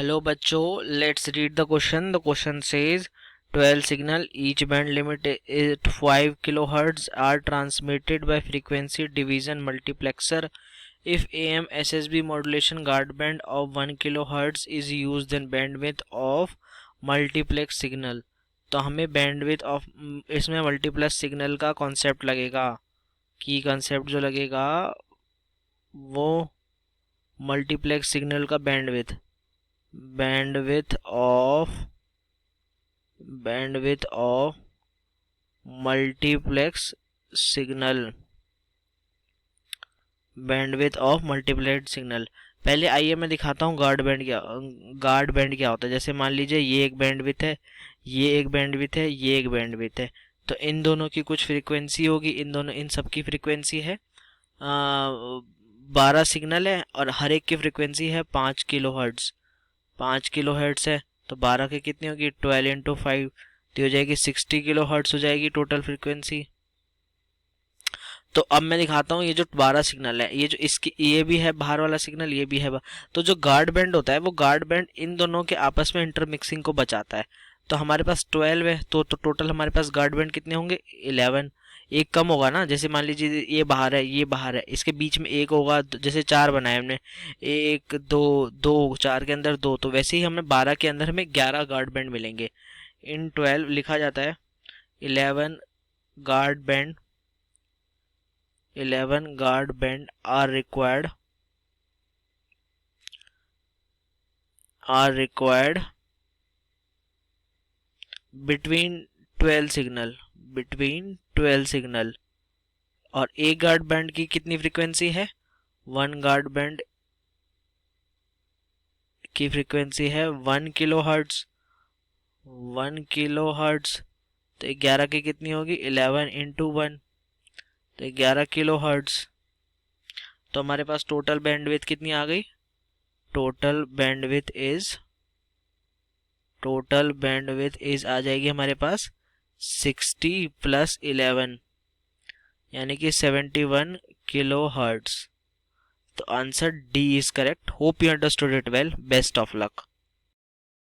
Hello बच्चों, let's read the question. The question says 12 signal, each band limit is 5 kilohertz are transmitted by frequency division multiplexer. If AM SSB modulation guard band of 1 kilohertz is used, then bandwidth of multiplex signal. तो हमें bandwidth of इसमें multiplex signal का concept लगेगा की concept जो लगेगा वो multiplex signal का bandwidth bandwidth of multiplex signal bandwidth of multiplex signal। पहले आइए मैं दिखाता हूँ गार्ड बैंड क्या होता है। जैसे मान लीजिए ये एक बैंडविथ है, ये एक बैंडविथ है, ये एक बैंडविथ है, तो इन दोनों की कुछ फ्रीक्वेंसी होगी, इन सब की फ्रीक्वेंसी है 12 सिग्नल है और हर एक की फ्रीक्वेंसी है 5 किलो हर्ट्ज। 5 किलो हर्ट्ज है तो 12 की कितनी होगी 12 इंटू 5 तो हो जाएगी 60 किलो हर्ट्ज हो जाएगी टोटल फ्रीक्वेंसी। तो अब मैं दिखाता हूँ ये जो 12 सिग्नल है, ये जो इसकी ये भी है बाहर वाला सिग्नल, ये भी है तो जो गार्ड बैंड होता है वो गार्ड बैंड इन दोनों के आपस में इंटरमिक्सिंग को बचाता है। तो हमारे पास 12 है तो टोटल हमारे पास गार्ड बैंड कितने होंगे 11। एक कम होगा ना, जैसे मान लीजिए ये बाहर है ये बाहर है, इसके बीच में एक होगा, जैसे 4 बनाए हमने, 1 2 2 4 के अंदर 2, तो वैसे ही हमें 12 के अंदर हमें 11 गार्ड बैंड मिलेंगे। इन 12 लिखा जाता है 11 guard band 11 guard band are required between 12 signal और एक गार्ड बैंड की कितनी फ्रीक्वेंसी है 1 गार्ड बैंड की फ्रीक्वेंसी है 1 किलो हर्ट्ज 1 किलो हर्ट्ज तो 11 की कितनी होगी 11 इंटू 1 तो 11 किलो हर्ट्ज। तो हमारे पास टोटल बैंडविड्थ कितनी आ गई, टोटल बैंडविड्थ इज आ जाएगी हमारे पास 60 प्लस 11 यानी कि 71 किलो हर्ट्ज। तो answer D is correct. Hope you understood it well. Best of luck.